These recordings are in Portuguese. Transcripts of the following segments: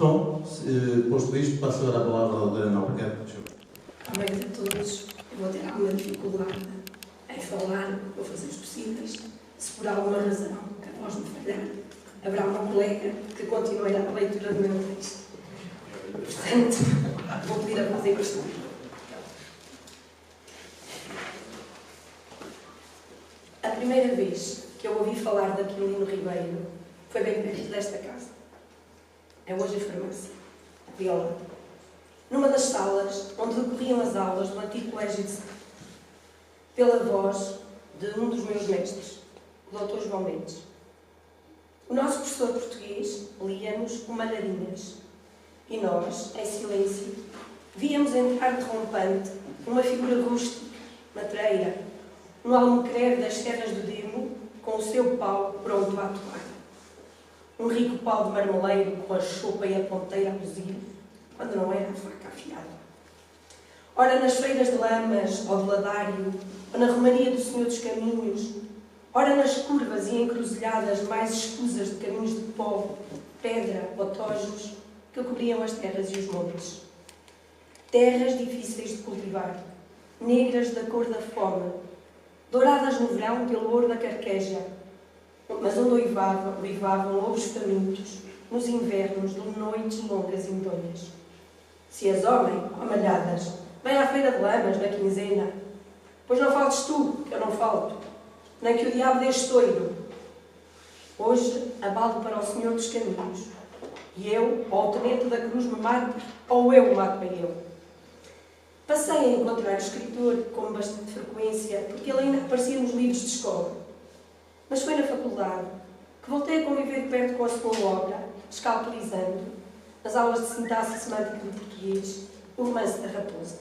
Então, posto isto, passo agora a palavra ao Adriano Albuquerque. Parabéns a todos. Eu vou ter alguma dificuldade em falar, vou fazer os possíveis. Se por alguma razão a voz me falhar, haverá uma colega que continuará a leitura do meu texto. Portanto, vou pedir a voz emprestada. A primeira vez que eu ouvi falar de Aquilino Ribeiro foi bem perto desta casa. É hoje a farmácia, Viola. Numa das salas onde decorriam as aulas do antigo colégio de Sá, pela voz de um dos meus mestres, o Dr. João Mendes. O nosso professor português lia-nos o Malhadinhas e nós, em silêncio, víamos entrar derrompante uma figura rústica, matreira, no almocreve das serras do Demo, com o seu pau pronto a atuar. Um rico pau de marmeleiro com a chopa e a ponteira a luzir, quando não era a faca afiada. Ora nas feiras de Lamas ou de Ladário, ou na romaria do Senhor dos Caminhos, ora nas curvas e encruzilhadas mais escusas de caminhos de pó, pedra ou tojos que cobriam as terras e os montes. Terras difíceis de cultivar, negras da cor da fome, douradas no verão pelo ouro da carqueja, mas onde uivavam lobos famintos nos invernos de noites longas e medonhas. Se és homem, ó malhadas, vem à feira de Lamas na quinzena, pois não faltes tu, que eu não falto, nem que o diabo dê estouro. Hoje abalo para o Senhor dos Caminhos, e eu, ou o tenente da cruz me mato, ou eu o mato para ele. Passei a encontrar o escritor com bastante frequência, porque ele ainda aparecia nos livros de escola. Mas foi na faculdade que voltei a conviver de perto com a sua obra, escalpelizando, nas aulas de sintaxe semântica de português, o romance da Raposa.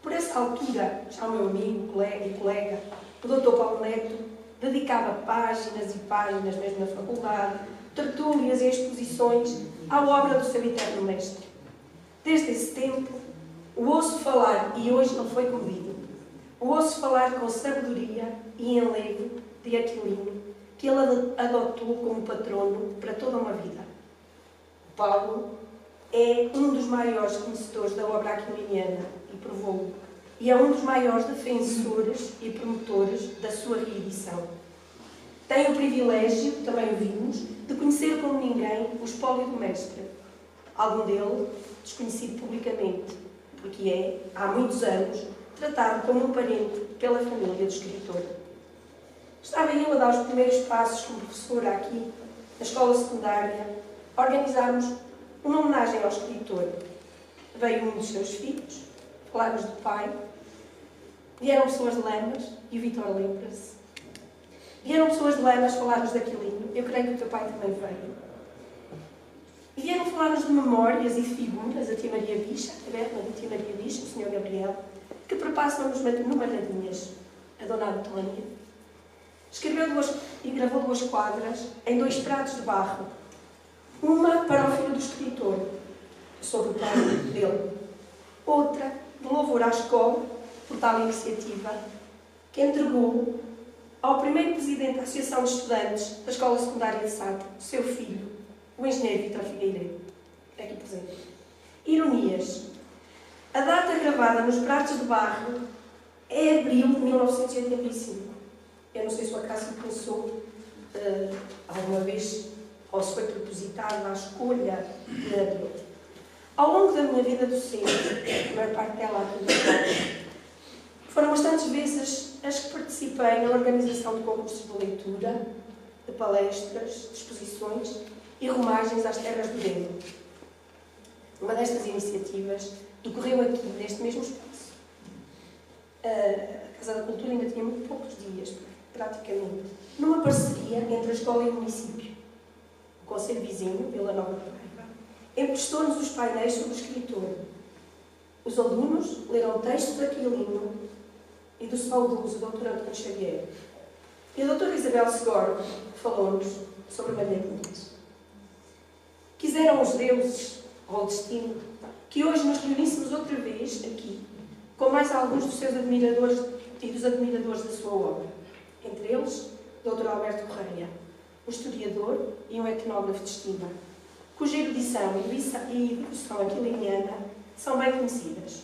Por essa altura, já o meu amigo, colega, o Dr. Paulo Neto, dedicava páginas e páginas, mesmo na faculdade, tertúlias e exposições à obra do seu eterno mestre. Desde esse tempo, o ouço falar, e hoje não foi comedido, o ouço falar com sabedoria e enlevo de Aquilino, que ele adotou como patrono para toda uma vida. O Paulo é um dos maiores conhecedores da obra aquiliniana, e provou-o, e é um dos maiores defensores e promotores da sua reedição. Tem o privilégio, também o vimos, de conhecer como ninguém o espólio do mestre, algum dele desconhecido publicamente, porque é, há muitos anos, tratado como um parente pela família do escritor. Estava eu a dar os primeiros passos como professora aqui, na escola secundária, organizámos uma homenagem ao escritor. Veio um dos seus filhos, falámos do pai, vieram pessoas de Lamas, e o Vítor lembra-se. Vieram pessoas de Lamas falar-nos de Aquilino, eu creio que o teu pai também veio. E vieram falar-nos de memórias e figuras, a tia Maria Bicha, a taberna da tia Maria Bicha, o Sr. Gabriel, que prepassam-nos no Malhadinhas, a Dona Antônia. Escreveu e gravou 2 quadras em 2 pratos de barro. Uma para o filho do escritor, sobre o pai dele. Outra de louvor à escola, por tal iniciativa, que entregou ao primeiro presidente da Associação de Estudantes da Escola Secundária de Sata, seu filho, o engenheiro Vítor Figueiredo, aqui presente. Ironias. A data gravada nos pratos de barro é abril de 1985. Eu não sei se o acaso pensou alguma vez, ou se foi propositado à escolha de abril. Ao longo da minha vida docente, a maior parte dela aqui no Estado, foram bastantes vezes as que participei na organização de concursos de leitura, de palestras, de exposições e romagens às terras do Demo. Uma destas iniciativas decorreu aqui, neste mesmo espaço. A Casa da Cultura ainda tinha muito poucos dias, praticamente, numa parceria entre a escola e o município. O concelho vizinho, Vila Nova de Paiva, emprestou-nos os painéis sobre o escritor. Os alunos leram textos de Aquilino e do saudoso Dr. Antônio Xavier. E a doutora Isabel Segor falou-nos sobre Malhadinhas. Quiseram os deuses, ou o destino, que hoje nos reuníssemos outra vez aqui, com mais alguns dos seus admiradores e dos admiradores da sua obra. Entre eles, Dr. Alberto Correia, um historiador e um etnógrafo de estima. cuja erudição e devoção aquiliniana são bem conhecidas.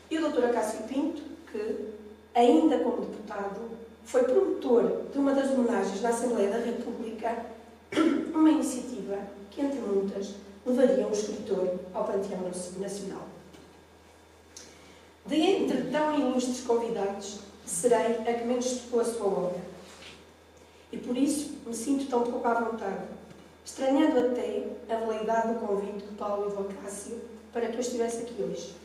E o Dr. Acácio Pinto, que, ainda como deputado, foi promotor de uma das homenagens na Assembleia da República, uma iniciativa que, entre muitas, levaria um escritor ao Panteão Nacional. De entre tão ilustres convidados, serei a que menos tocou a sua obra. E por isso me sinto tão pouco à vontade, estranhando até a veleidade do convite de Paulo e do Acácio para que eu estivesse aqui hoje.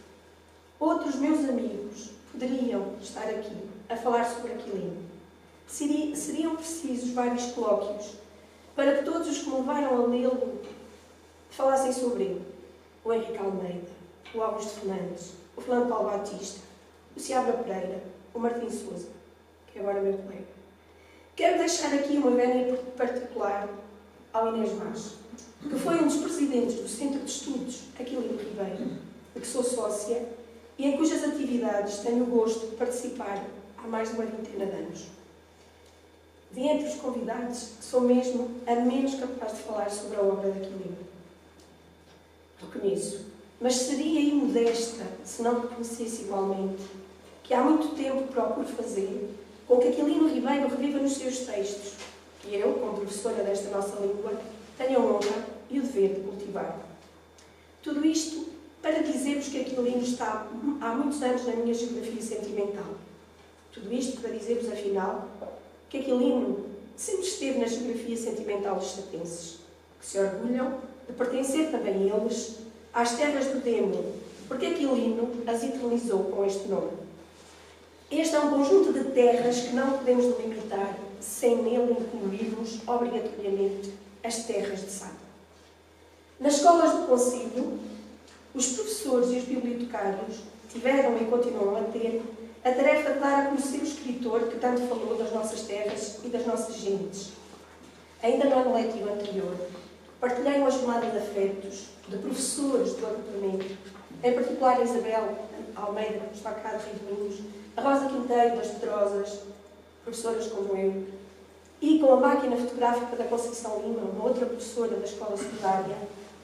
Outros meus amigos poderiam estar aqui a falar sobre Aquilino. Seriam precisos vários colóquios para que todos os que me levaram a lê-lo falassem sobre ele. O Henrique Almeida, o Augusto Fernandes, o Fernando Paulo Batista, o Seabra Pereira, o Martim Sousa, que é agora meu colega. Quero deixar aqui uma vénia particular ao Inês Vaz, que foi um dos presidentes do Centro de Estudos Aquilino Ribeiro, de que sou sócia e em cujas atividades tenho o gosto de participar há mais de uma vintena de anos. De entre os convidados, sou mesmo a menos capaz de falar sobre a obra de Aquilino. Reconheço, mas seria imodesta se não reconhecesse igualmente que há muito tempo procuro fazer com que Aquilino Ribeiro reviva nos seus textos, que eu, como professora desta nossa língua, tenho a honra e o dever de cultivar. Tudo isto para dizer-vos que Aquilino está há muitos anos na minha geografia sentimental. Tudo isto para dizer-vos, afinal, que Aquilino sempre esteve na geografia sentimental dos satenses, que se orgulham de pertencer também eles às terras do Demo, porque Aquilino as eternizou com este nome. Este é um conjunto de terras que não podemos delimitar sem nele incluirmos, obrigatoriamente, as terras de Sá. Nas escolas do Conselho, os professores e os bibliotecários tiveram e continuam a ter a tarefa de dar a conhecer o escritor que tanto falou das nossas terras e das nossas gentes. Ainda no ano letivo anterior, partilhei uma jornada de afetos de professores do agrupamento, em particular a Isabel Almeida, que está cá de Rio de Minhos, a Rosa Quinteiro das Pedrosas, professoras como eu, e com a máquina fotográfica da Conceição Lima, uma outra professora da escola secundária,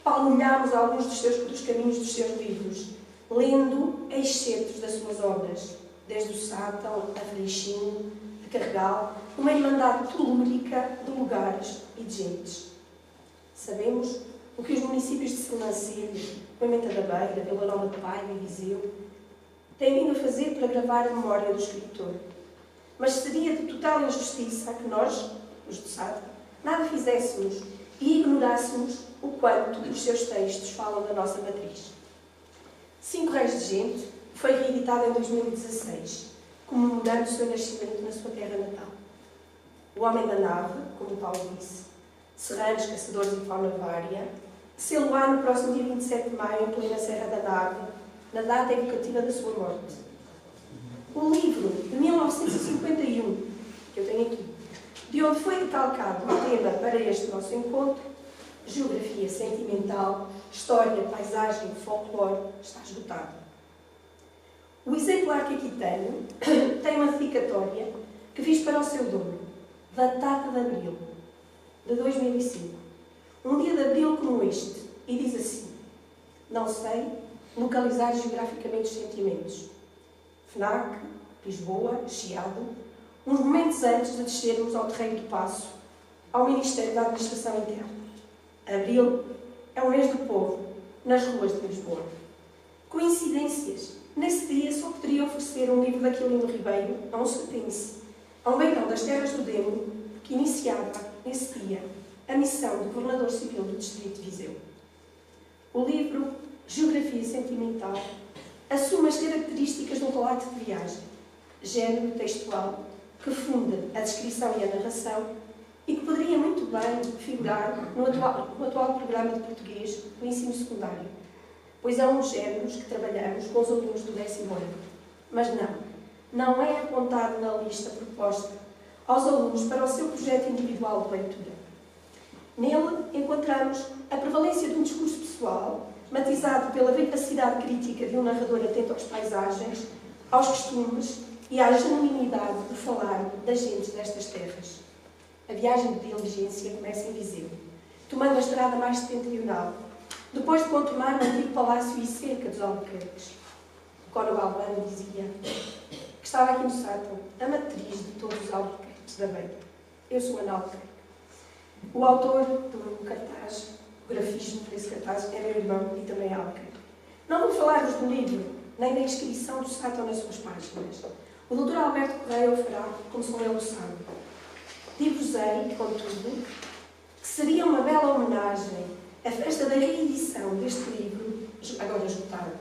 palmilhámos alguns dos caminhos dos seus livros, lendo excertos das suas obras, desde o Sátão a Freixinho, a Carregal, uma irmandade telúrica de lugares e de gentes. Sabemos o que os municípios de Sernancelho, Pimenta da Beira, Vila Nova de Paiva e Viseu têm vindo a fazer para gravar a memória do escritor. Mas seria de total injustiça que nós, os de Sátão, nada fizéssemos e ignorássemos o quanto os seus textos falam da nossa matriz. 5 Reis de Gente foi reeditado em 2016, comemorando o seu nascimento na sua terra natal. O Homem da Nave, como o Paulo disse, Serranos, Caçadores e Fauna Vária, sê-lo-á no próximo dia 27 de maio, em plena Serra da Nave, na data evocativa da sua morte. O livro de 1951, que eu tenho aqui, de onde foi decalcado o tema para este nosso encontro, Geografia Sentimental, História, Paisagem, Folclore, está esgotado. O exemplar que aqui tenho tem uma dedicatória que fiz para o seu dono, datada de abril, de 2005. Um dia de abril como este, e diz assim: não sei localizar geograficamente os sentimentos. FNAC, Lisboa, Chiado, uns momentos antes de descermos ao terreiro do Paço, ao Ministério da Administração Interna. Abril é o mês do povo, nas ruas de Lisboa. Coincidências. Nesse dia só poderia oferecer um livro de Aquilino Ribeiro a um satense, a um beirão das terras do Demo, que iniciava, nesse dia, a missão de Governador Civil do Distrito de Viseu. O livro Geografia Sentimental assume as características de um relato de viagem, género textual que funde a descrição e a narração e que poderia muito bem figurar no atual programa de português do ensino secundário, pois é um dos géneros que trabalhamos com os alunos do 10º ano. Mas não é apontado na lista proposta aos alunos para o seu projeto individual de leitura. Nele encontramos a prevalência de um discurso pessoal, matizado pela vivacidade crítica de um narrador atento às paisagens, aos costumes e à genuinidade de falar das gentes destas terras. A viagem de diligência começa em Viseu, tomando a estrada mais setentrional, depois de contornar o antigo palácio e cerca dos Albuquerques. O Coro Albano dizia que estava aqui no Sátão, a matriz de todos os Albuquerques da Beira. Eu sou Ana Albuquerque. O autor do cartaz, o grafismo desse cartaz, é meu irmão e também é Albuquerque. Não vou falar-vos do livro, nem da inscrição do Sátão nas suas páginas. O Dr. Alberto Correia o fará, como só ele o sabe. Digo-vos-ei, contudo, que seria uma bela homenagem à festa da reedição deste livro, agora esgotado.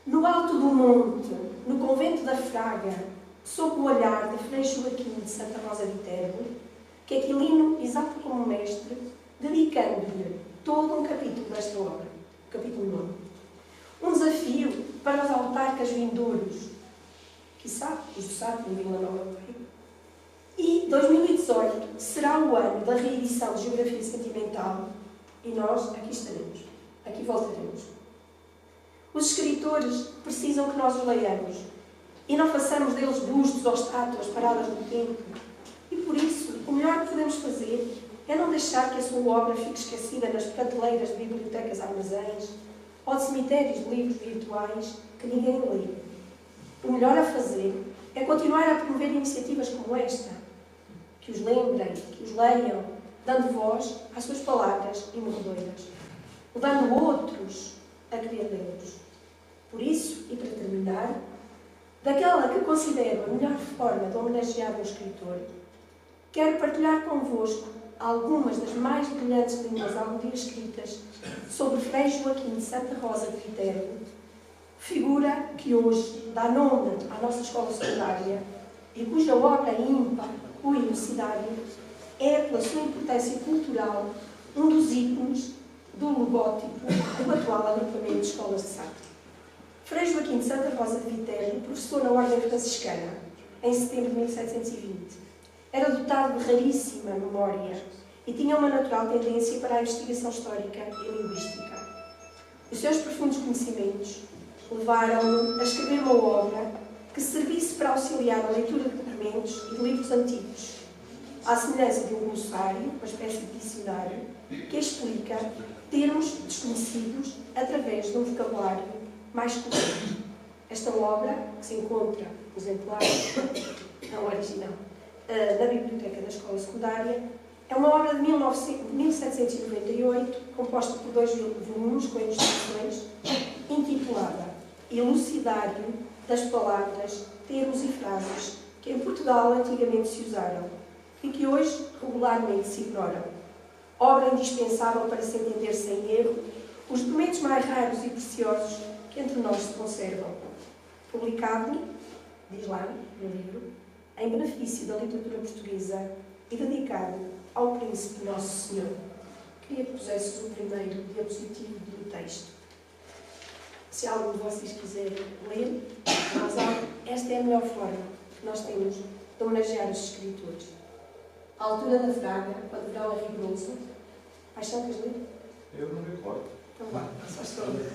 No alto do monte, no convento da Fraga, sob o olhar de Frei Joaquim de Santa Rosa de Viterbo, que Aquilino exalta como mestre, dedicando-lhe todo um capítulo desta obra, o capítulo 9. Um desafio para os autarcas vindouros, quiçá os do Sátão de Vila Nova de Paiva. E 2018 será o ano da reedição de Geografia Sentimental e nós aqui estaremos, aqui voltaremos. Os escritores precisam que nós os leiamos e não façamos deles bustos ou estátuas paradas no tempo. E por isso, o melhor que podemos fazer é não deixar que a sua obra fique esquecida nas prateleiras de bibliotecas armazéns ou de cemitérios de livros virtuais que ninguém lê. O melhor a fazer é continuar a promover iniciativas como esta, que os lembrem, que os leiam, dando voz às suas palavras imorredoiras, levando outros a querer lê-los. Por isso, e para terminar, daquela que considero a melhor forma de homenagear um escritor, quero partilhar convosco algumas das mais brilhantes linhas algum dia escritas sobre Frei Joaquim de Santa Rosa de Viterbo, figura que hoje dá nome à nossa escola secundária e cuja obra ímpar, o Elucidário, é, pela sua importância cultural, um dos ícones do logótipo do atual agrupamento de escolas de Sátão. Frei Joaquim de Santa Rosa de Viterbo professou na Ordem Franciscana, em setembro de 1720. Era dotado de raríssima memória e tinha uma natural tendência para a investigação histórica e linguística. Os seus profundos conhecimentos levaram-no a escrever uma obra que servisse para auxiliar a leitura de documentos e de livros antigos, à semelhança de um glossário, uma espécie de dicionário, que explica termos desconhecidos através de um vocabulário mais correto. Esta obra, que se encontra, exemplar, não original, na biblioteca da escola secundária, é uma obra de 1798, composta por 2 volumes com ilustrações, intitulada Elucidário das palavras, termos e frases que em Portugal antigamente se usaram e que hoje regularmente se ignoram. Obra indispensável para se entender sem erro os documentos mais raros e preciosos que entre nós se conservam. Publicado, diz lá no livro, em benefício da literatura portuguesa e dedicado ao Príncipe Nosso Senhor. Queria que pusesse o primeiro diapositivo do texto. Se algum de vocês quiser ler, esta é a melhor forma que nós temos de homenagear os escritores. A altura da Fraga, quando o verão é rigoroso. Paixão, queres ler? Eu não me importo. Então vá, só estou a ler.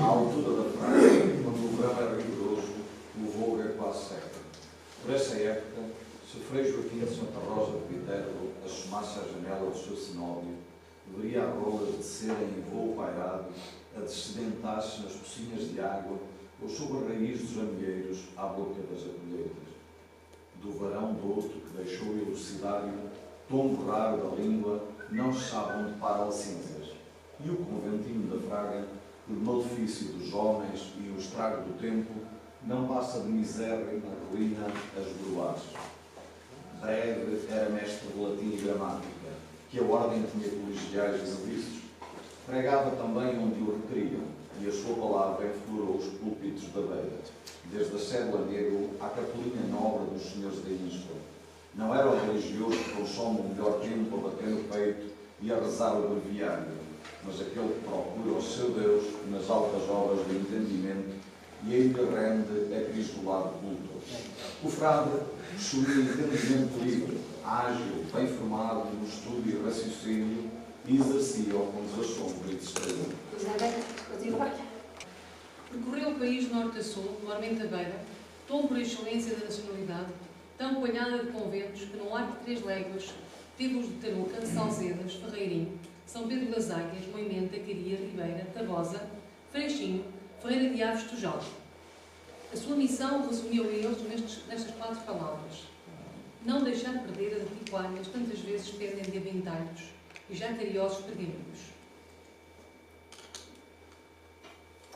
A altura da Fraga, quando o verão é rigoroso, o voo é quase certo. Por essa época, se Frei Joaquim de Santa Rosa de Viterbo assomasse à janela do seu cenóbio, veria as rolas descerem em voo pairado, a dessedentar-se nas pocinhas de água ou sob a raiz dos ameieiros à boca das acolheiras. Do varão do outro que deixou o elucidário, tombo raro da língua, não se sabe onde param as cinzas. E o conventinho da Fraga, por malefício dos homens e o estrago do tempo, não passa de miséria na ruína as broas. Breve era mestre de latim e gramática, que a ordem tinha colegiais e serviços. Pregava também onde o requeriam, e a sua palavra enflorou os púlpitos da beira, desde a cédula negro à capelinha nobre dos senhores da Ínsula. Não era o religioso que consome o melhor tempo a bater no peito e a rezar o breviário, mas aquele que procura o seu Deus nas altas obras do entendimento e ainda rende acrisolado culto. O frade possuía entendimento livre, ágil, bem formado no estudo e raciocínio, e exercia-o com desassombro e destreza. Percorreu o país de norte a sul, mormente a beira, tom por excelência da nacionalidade, tão coalhada de conventos que num arco de 3 léguas Tevos de Tarouca, Salzedas, Ferreirinho, São Pedro das Águias, Moimenta, Caria, Ribeira, Tabosa, Freixinho, Ferreira de Aves, Tujal. A sua missão resumiu a eles nestas 4 palavras: não deixar perder as antiquárias tantas vezes pendem de aventalhos e já cariosos pergaminhos.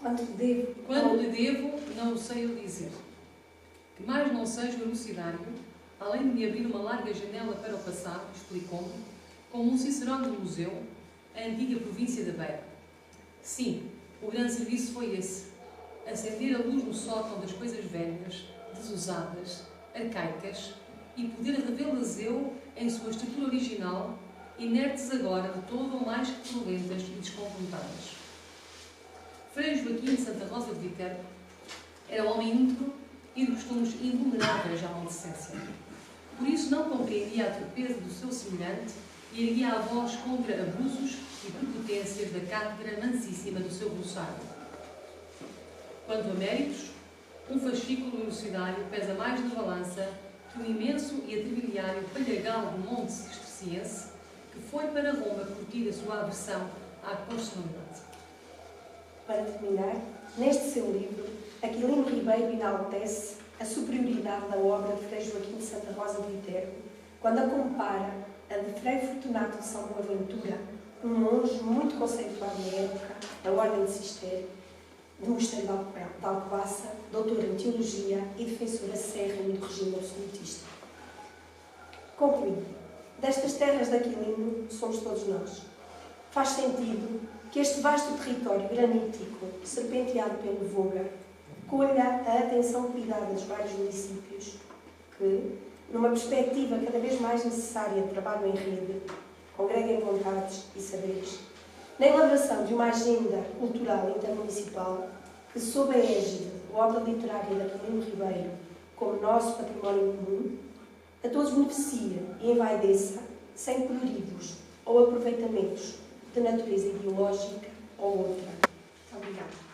Quando lhe devo, não o sei eu dizer. Que mais não seja o lucidário, além de me abrir uma larga janela para o passado, explicou-me, como um cicerone do museu, a antiga província da Beira. Sim, o grande serviço foi esse: acender a luz no sótão das coisas velhas, desusadas, arcaicas, e poder revê-las eu em sua estrutura original, inertes agora de todo ou mais que turbulentas e desconfrontadas. Frei Joaquim de Santa Rosa de Viterbo era homem íntegro e de costumes invulneráveis à maldecência. Por isso não compreendia a torpeza do seu semelhante e erguia a voz contra abusos e prepotências da cátedra mansíssima do seu glossário. Quanto a méritos, um fascículo elucidário pesa mais na balança que o imenso e atrabiliário palhagal do monte cisterciense que foi para Roma curtir a sua aversão à constitucionalidade. Para terminar, neste seu livro, Aquilino Ribeiro enaltece a superioridade da obra de Frei Joaquim de Santa Rosa de Viterbo, quando a compara a de Frei Fortunato de São Boaventura, um monge muito conceituado na época, da Ordem de Cister, do Mosteiro de Alcobaça, doutor em Teologia e defensor acérrimo do regime absolutista. Concluindo, destas terras de Aquilino somos todos nós. Faz sentido que este vasto território granítico, serpenteado pelo Voga, colha a atenção cuidada dos vários municípios que, numa perspectiva cada vez mais necessária de trabalho em rede, congreguem vontades e saberes, na elaboração de uma agenda cultural intermunicipal que, sob a égide da obra literária de Aquilino Ribeiro como nosso património comum, a todos beneficia e envaideça sem coloridos ou aproveitamentos de natureza ideológica ou outra. Obrigada.